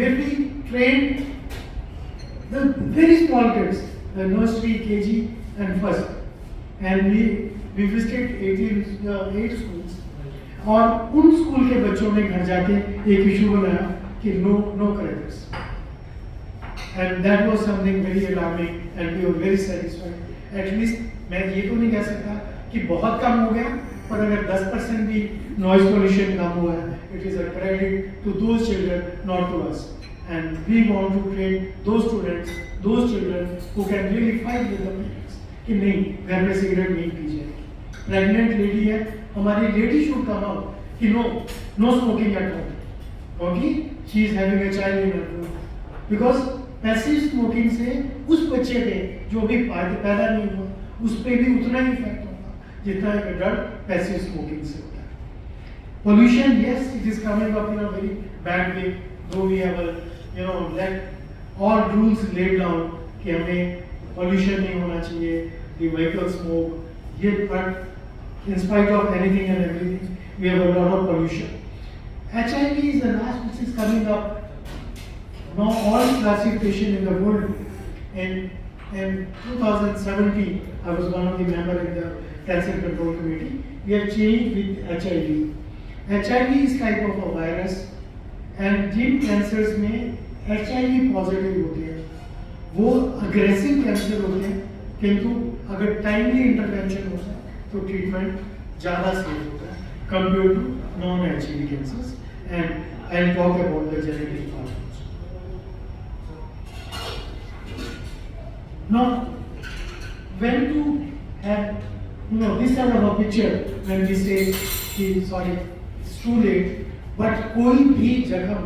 where we trained the very small kids, the nursery, KG and first, and we visited 8 schools. और उन school के बच्चों ने घर जाके एक इशू बनाया कि no credits, and that was something very alarming and we were very satisfied. At least मैं ये तो नहीं कह सकता कि बहुत कम हो गया, पर अगर 10% भी noise pollution कम हुआ है, it is a credit to those children, not to us. And we want to train those students, those children who can really fight with the parents कि नहीं, घर पे सिगरेट नहीं पी जाएगी. Pregnant lady है, हमारी lady should come out कि no smoking at home, क्योंकि she is having a child in her womb. Because passive smoking से उस बच्चे पे जो भी पैदा नहीं हुआ, उस पे भी उतना ही इफेक्ट होगा जितना एक adult passive smoking से होता है. Pollution, yes, it is coming up in a very bad way. Though we have let all rules laid down कि हमें pollution नहीं होना चाहिए, the vehicle smoke, yet but in spite of anything and everything, we have a lot of pollution. HIV is the last which is coming up. Now all classification in the world. In 2017, I was one of the members in the Cancer Control Committee. We have changed with HIV. HIV is type of a virus, and Jin cancers में HIV positive होते हैं, वो aggressive cancer होते हैं, किंतु अगर timely intervention होता है, तो treatment ज़्यादा safe होता है compared to non-HIV cancers. And I'll talk about the genetic part. Now, when to have, this kind of a picture, when we say, sorry, it's too late, but कोई भी जख्म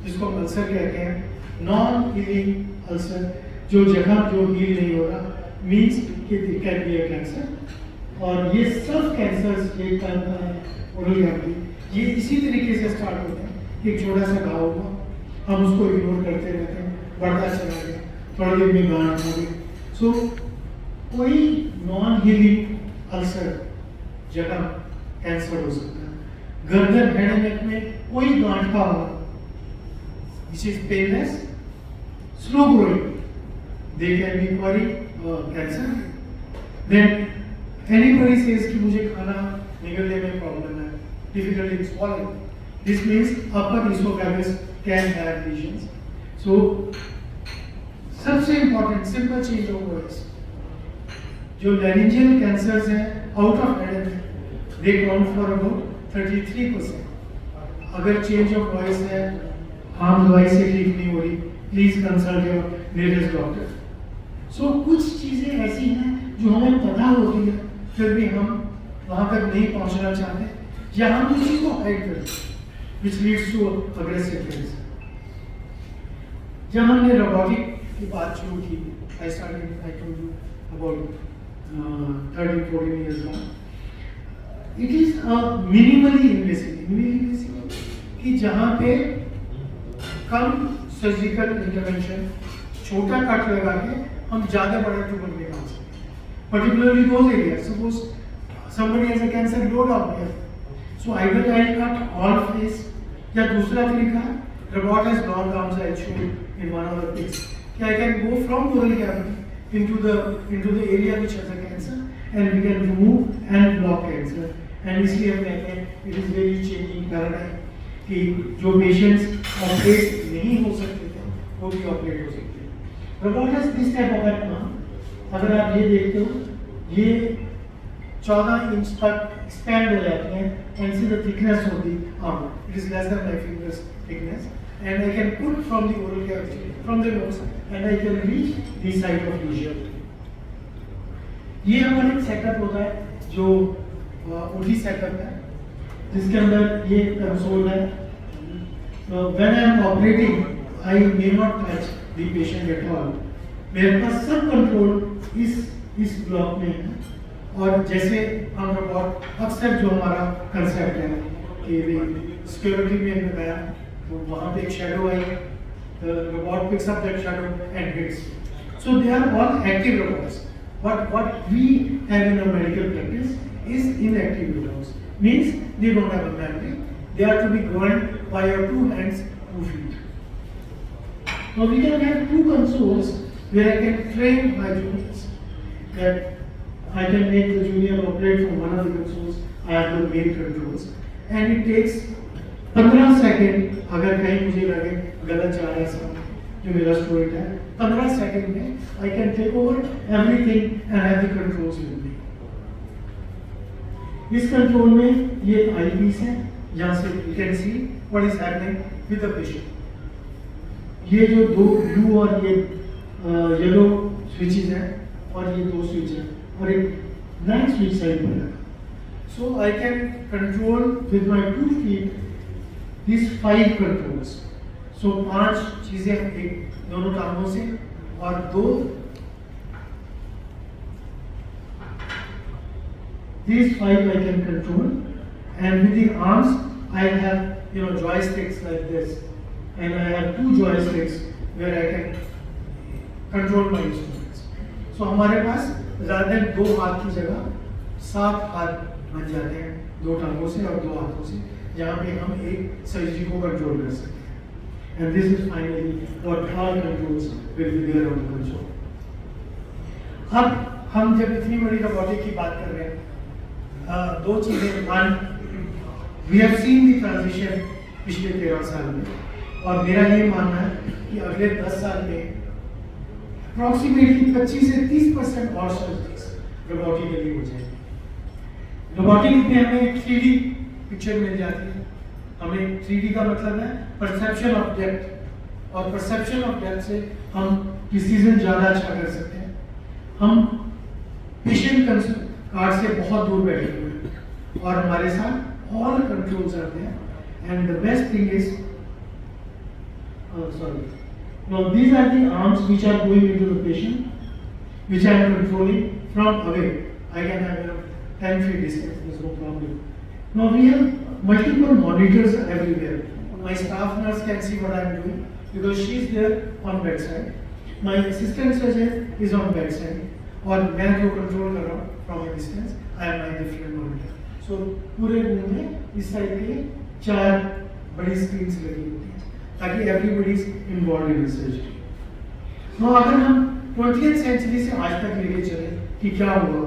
जिसको हम अल्सर कहते हैं, non-healing ulcer, जो जख्म जो heal नहीं हो रहा, means कि it can be a cancer. और ये सब cancers एक टाइम का है, oral cavity, ये इसी तरीके से start होते हैं, एक छोटा सा घाव हुआ, हम उसको ignore करते रहते हैं, बढ़ता चला गया, थोड़ी देर में गांठ हो गई. So, कोई non-healing ulcer जख्म कैंसर हो सकता है. गर्दन हेड नेक में कोई गांठ का हो, which is painless, slow growing, they can be query cancer. Then anybody says कि मुझे खाना निगलने में प्रॉब्लम है, difficulty in swallowing, this means upper esophagus can have lesions. So सबसे important simple change of voice, जो laryngeal cancers हैं out of head, they count for about 33%. अगर change of voice है, हम दवाई से ठीक नहीं हो रही, please consult your nearest doctor. So कुछ चीजें ऐसी हैं जो हमें पता होती है, फिर भी हम वहाँ तक नहीं पहुँचना चाहते, या हम उसी को hide करते हैं, which leads to aggressive cancer. जब हमने robotic की बात शुरू की, I told you about 13-14 years back. It is a minimally invasive कि जहाँ पे कम सर्जिकल इंटरवेंशन, छोटा कट लगा के हम ज़्यादा बड़ा ट्यूमर निकाल सकते हैं. Particularly those areas. Suppose somebody has a cancer low down here, so either I'll cut all face, या दूसरा तरीका, robot has gone down, I showed in one of the pics. I can go from oral cavity into the area which has a cancer, and we can remove and block cancer. And इसलिए हम कहते हैं it is very changing paradigm कि जो patients operate नहीं हो सकते थे, वो भी operate हो सकते हैं. Robot has this type of arm. अगर आप ये देखते हो, ये 14 इंच तक expand हो जाते हैं, and see the thickness of the arm. It is less than my fingers thickness. And I can put from the oral cavity, from the nose, and I can reach the site of lesion. ये हमारा एक setup होता है जो OT setup है, जिसके अंदर ये कंसोल है. When I am operating, I may not touch the patient at all. मेरे पास सब कंट्रोल इस ब्लॉक में है. और जैसे हम रोबोट अक्सर जो हमारा कंसेप्ट है कि सिक्योरिटी में बताया, तो वहाँ पे एक shadow I, the robot picks up that shadow and hits. So they are all active robots. But what we have in our medical practice is inactive robots. Means they don't have a memory. They are to be governed by your 2 hands, 2 feet. Now we can have two consoles where I can train my juniors. That I can make the junior operate from one of the consoles. I have the main controls, and it takes 15 second. अगर कहीं मुझे लगे गलत जा रहा है सब जो मेरा स्टूडेंट है, 15 सेकेंड में I can take over everything and have the controls with me. इस कंट्रोल में ये आई पीस है, यहाँ से you can see what is happening with the patient. ये जो दो ब्लू और ये येलो स्विचेस हैं और ये दो स्विच हैं और एक ब्लैक स्विच साइड पर लगा. So I can control with my 2 feet these 5 controls. So 5 चीजें एक दोनों टांगों से और 2 these 5 I can control, and with the arms I have joysticks like this, and I have 2 joysticks where I can control my instruments. So हमारे पास ज़्यादा then 2 हाथ की जगह 7 हाथ बन जाते हैं, 2 टांगों से और 2 हाथों से, जहाँ पे हम एक सर्जरी को कंट्रोल कर सकते हैं. And this is finally what all controls will be there on the console. अब हम जब इतनी बड़ी रोबोटिक की बात कर रहे हैं, 2 चीजें. One, we have seen the transition पिछले 13 साल में, और मेरा ये मानना है कि अगले 10 साल में अप्रॉक्सीमेटली 25 से 30% और सर्जरीज रोबोटिकली हो जाएगी. रोबोटिक में हमें 3D पिक्चर मिल जाती है. हमें 3D का मतलब है परसेप्शन ऑफ डेप्थ, और परसेप्शन ऑफ डेप्थ से हम डिसीजन ज़्यादा अच्छा कर सकते हैं. हम पेशेंट कार्ड से बहुत दूर बैठे हुए हैं और हमारे साथ ऑल कंट्रोल्स आते हैं. And the best thing is now these are the arms which are going into the patient, which I am controlling from away. I can have 10 feet distance, there's no problem. Now we have multiple monitors everywhere. My staff nurse can see what I am doing because she is there on bedside. My assistant surgeon is on bedside, और मैं जो control कर रहा हूँ from a distance, I have my different monitor. So पूरे room में इस side के 4 बड़ी स्क्रीन्स लगी होती हैं ताकि everybody is involved in research. Now अगर हम 20th century से आज तक लेके चले कि क्या हुआ,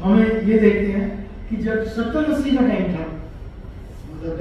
हमें ये देखते हैं कि जब 70-80 का टाइम था, मतलब